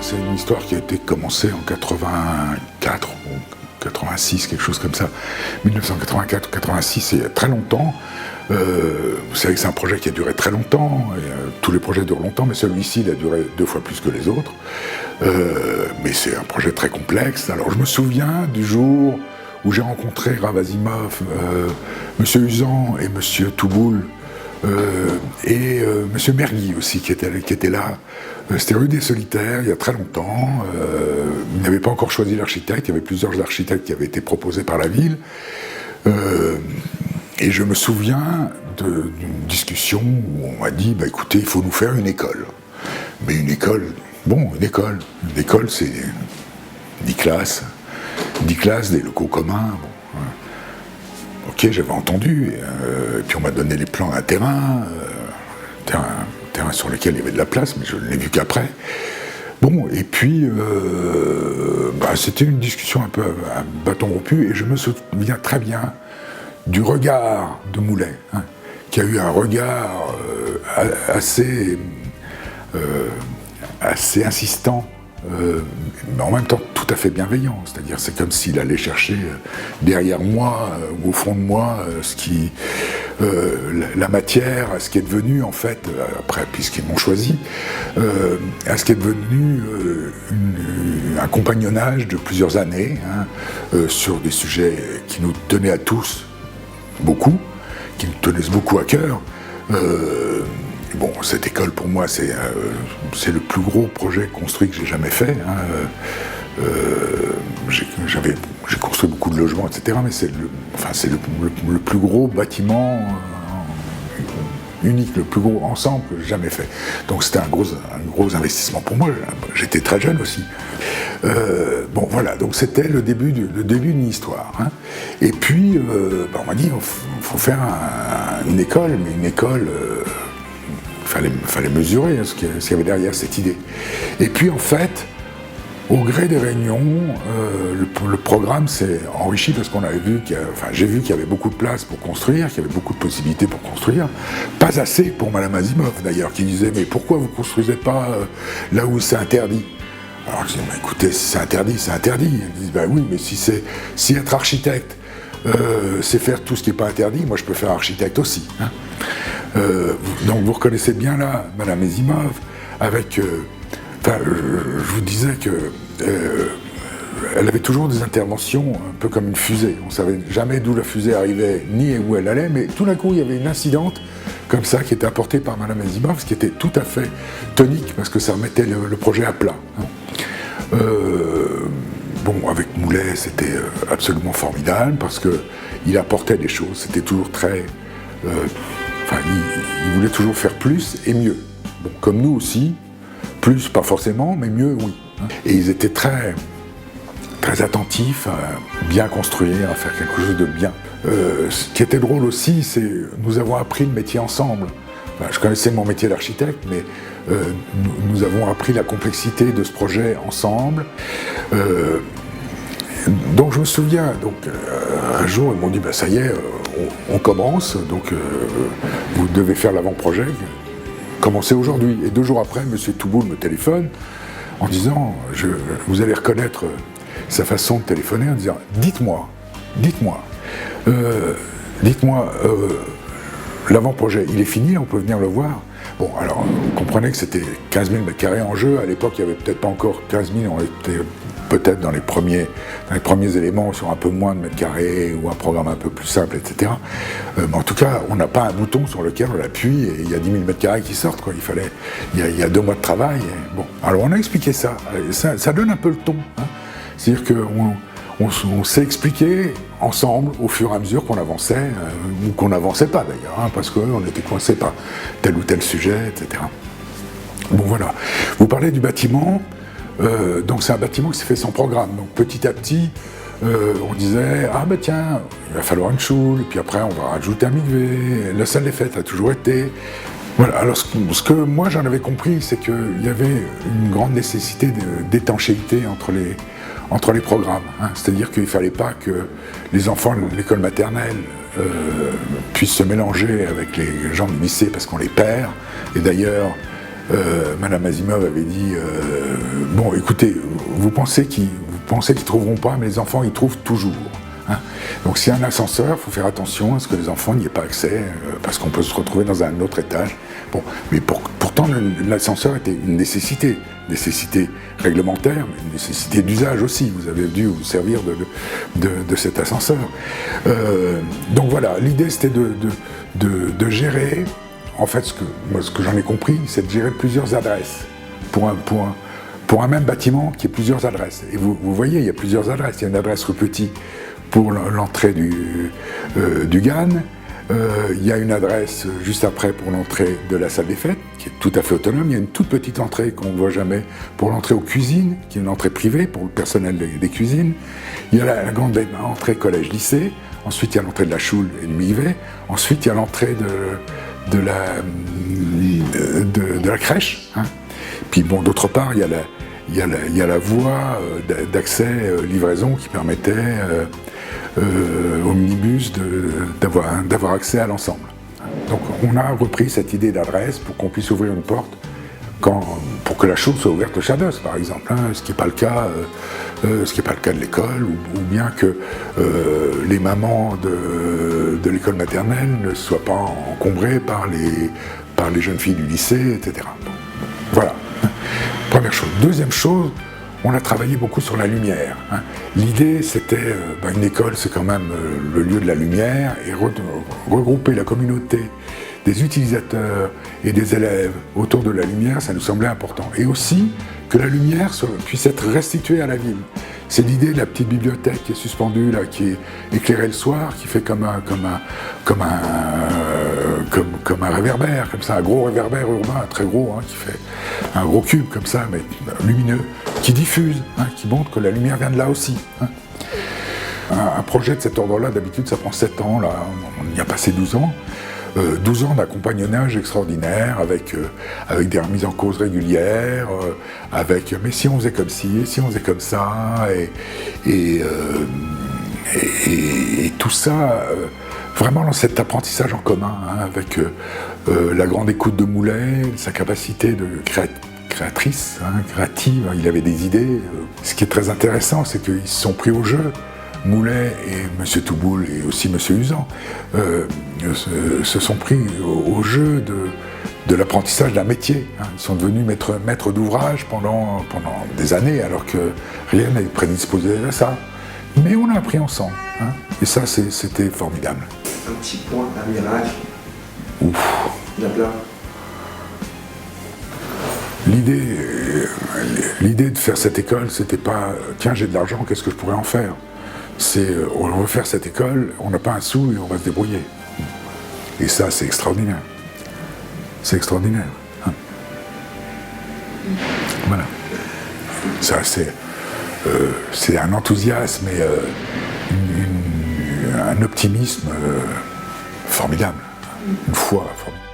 C'est une histoire qui a été commencée en 84 ou 86, quelque chose comme ça. 1984 ou 86, c'est il y a très longtemps. Vous savez que c'est un projet qui a duré très longtemps. Tous les projets durent longtemps, mais celui-ci, il a duré 2 fois plus que les autres. Mais c'est un projet très complexe. Alors je me souviens du jour où j'ai rencontré Rav Asimov, Monsieur Usan et Monsieur Touboul, et Monsieur Mergui aussi qui était là. C'était rue des Solitaires, il y a très longtemps. Ils n'avaient pas encore choisi l'architecte, il y avait plusieurs architectes qui avaient été proposés par la ville. Et je me souviens d'une discussion où on m'a dit, bah, écoutez, il faut nous faire une école. Mais une école, une école. Une école, c'est 10 classes, des locaux communs. Bon. Ok, j'avais entendu. Et puis on m'a donné les plans d'un terrain sur lequel il y avait de la place, mais je ne l'ai vu qu'après. Bon, et puis, c'était une discussion un peu à bâton rompu, et je me souviens très bien du regard de Moulet, qui a eu un regard assez insistant, mais en même temps tout à fait bienveillant. C'est-à-dire, c'est comme s'il allait chercher derrière moi, ou au fond de moi, la matière, à ce qui est devenu, en fait, après, puisqu'ils m'ont choisi, à ce qui est devenu un compagnonnage de plusieurs années, sur des sujets qui nous tenaient à tous beaucoup, qui nous tenaient beaucoup à cœur. Cette école, pour moi, c'est le plus gros projet construit que j'ai jamais fait. J'ai construit beaucoup de logements, etc., mais c'est le plus gros bâtiment unique, le plus gros ensemble que j'ai jamais fait. Donc c'était un gros investissement pour moi. J'étais très jeune aussi. Donc c'était le début d'une histoire. Et puis, on m'a dit, il faut faire une école, mais une école... fallait mesurer ce qu'il y avait derrière cette idée. Et puis en fait, au gré des réunions, le programme s'est enrichi parce qu'on avait vu j'ai vu qu'il y avait beaucoup de place pour construire, qu'il y avait beaucoup de possibilités pour construire. Pas assez pour Madame Asimov d'ailleurs, qui disait mais pourquoi vous ne construisez pas là où c'est interdit? Alors je dis écoutez, si c'est interdit, c'est interdit. Ils disent oui, mais si être architecte, c'est faire tout ce qui n'est pas interdit, moi je peux faire architecte aussi. Donc vous reconnaissez bien là Madame Asimov avec... je vous disais elle avait toujours des interventions un peu comme une fusée. On ne savait jamais d'où la fusée arrivait, ni où elle allait, mais tout d'un coup, il y avait une incidente comme ça qui était apportée par Madame Asimov, ce qui était tout à fait tonique, parce que ça remettait le projet à plat. Avec Moulet, c'était absolument formidable, parce qu'il apportait des choses. C'était toujours très... il voulait toujours faire plus et mieux. Comme nous aussi. Plus, pas forcément, mais mieux, oui. Et ils étaient très, très attentifs à bien construire, à faire quelque chose de bien. Ce qui était drôle aussi, c'est nous avons appris le métier ensemble. Je connaissais mon métier d'architecte, mais nous avons appris la complexité de ce projet ensemble. Donc je me souviens, un jour, ils m'ont dit, ça y est, on commence, donc vous devez faire l'avant-projet. Commencer aujourd'hui. Et 2 jours après, M. Touboul me téléphone en disant, vous allez reconnaître sa façon de téléphoner en disant, dites-moi, l'avant-projet, il est fini, on peut venir le voir. Bon, alors, vous comprenez que c'était 15 000 m² en jeu. À l'époque, il n'y avait peut-être pas encore 15 000, on était peut-être dans les premiers éléments sur un peu moins de mètres carrés ou un programme un peu plus simple, etc. Mais en tout cas, on n'a pas un bouton sur lequel on appuie et il y a 10 000 m² qui sortent, quoi. Il y a 2 mois de travail. Alors on a expliqué ça. Ça donne un peu le ton. C'est-à-dire qu'on s'est expliqué ensemble au fur et à mesure qu'on avançait, ou qu'on n'avançait pas d'ailleurs, parce qu'on était coincé par tel ou tel sujet, etc. Voilà. Vous parlez du bâtiment. Donc c'est un bâtiment qui s'est fait sans programme. Donc petit à petit, on disait tiens, il va falloir une choule, et puis après on va rajouter un mikvé. La salle des fêtes a toujours été. Voilà. Alors ce que moi j'en avais compris, c'est qu'il y avait une grande nécessité d'étanchéité entre les programmes. C'est-à-dire qu'il ne fallait pas que les enfants de l'école maternelle puissent se mélanger avec les gens du lycée parce qu'on les perd. Et d'ailleurs, Madame Asimov avait dit bon, écoutez, vous pensez qu'ils trouveront pas, mais les enfants, ils trouvent toujours. Hein. Donc s'il y a un ascenseur, il faut faire attention à ce que les enfants n'y aient pas accès, parce qu'on peut se retrouver dans un autre étage. Bon, mais pourtant, l'ascenseur était une nécessité réglementaire, mais une nécessité d'usage aussi. Vous avez dû vous servir de cet ascenseur. Donc voilà, l'idée c'était de gérer, en fait, ce que j'en ai compris, c'est de gérer plusieurs adresses pour un même bâtiment qui ait plusieurs adresses. Et vous voyez, il y a plusieurs adresses. Il y a une adresse rue Petit pour l'entrée du GAN. Il y a une adresse juste après pour l'entrée de la salle des fêtes, qui est tout à fait autonome. Il y a une toute petite entrée qu'on ne voit jamais pour l'entrée aux cuisines, qui est une entrée privée pour le personnel des cuisines. Il y a la grande entrée collège-lycée. Ensuite, il y a l'entrée de la Choule et du MIV. Ensuite, il y a l'entrée de la crèche. Hein. Puis bon, d'autre part, il y a la voie d'accès livraison qui permettait au minibus d'avoir accès à l'ensemble. Donc on a repris cette idée d'adresse pour qu'on puisse ouvrir une porte pour que la Choule soit ouverte au Chados, par exemple, hein, ce qui n'est pas le cas de l'école, ou bien que les mamans de l'école maternelle ne soient pas encombrées par les jeunes filles du lycée, etc. Bon, voilà, première chose. Deuxième chose, on a travaillé beaucoup sur la lumière. Hein. L'idée, c'était, une école, c'est quand même le lieu de la lumière, et regrouper la communauté des utilisateurs et des élèves autour de la lumière, ça nous semblait important. Et aussi que la lumière puisse être restituée à la ville. C'est l'idée de la petite bibliothèque qui est suspendue, là, qui est éclairée le soir, qui fait comme un réverbère, comme ça, un gros réverbère urbain, très gros, hein, qui fait un gros cube comme ça, mais lumineux, qui diffuse, hein, qui montre que la lumière vient de là aussi. Hein. Un projet de cet ordre-là, d'habitude, ça prend 7 ans, là, on y a passé 12 ans. 12 ans d'accompagnage extraordinaire, avec des remises en cause régulières, mais si on faisait comme ci, et si on faisait comme ça, et tout ça, vraiment dans cet apprentissage en commun, hein, avec la grande écoute de Moulet, sa capacité de créatrice, hein, créative, il avait des idées. Ce qui est très intéressant, c'est qu'ils se sont pris au jeu. Moulet et M. Touboul et aussi M. Usan se sont pris au jeu de l'apprentissage d'un métier. Hein. Ils sont devenus maîtres d'ouvrage pendant des années, alors que rien n'avait prédisposé à ça. Mais on a appris ensemble. Hein. Et ça, c'était formidable. Un petit point, un miracle. Ouf. Bien plat. L'idée de faire cette école, c'était pas « tiens, j'ai de l'argent, qu'est-ce que je pourrais en faire ?» C'est on veut faire cette école, on n'a pas un sou et on va se débrouiller. Et ça, c'est extraordinaire. C'est extraordinaire. Hein. Voilà. Ça, c'est un enthousiasme et un optimisme formidable. Une foi formidable.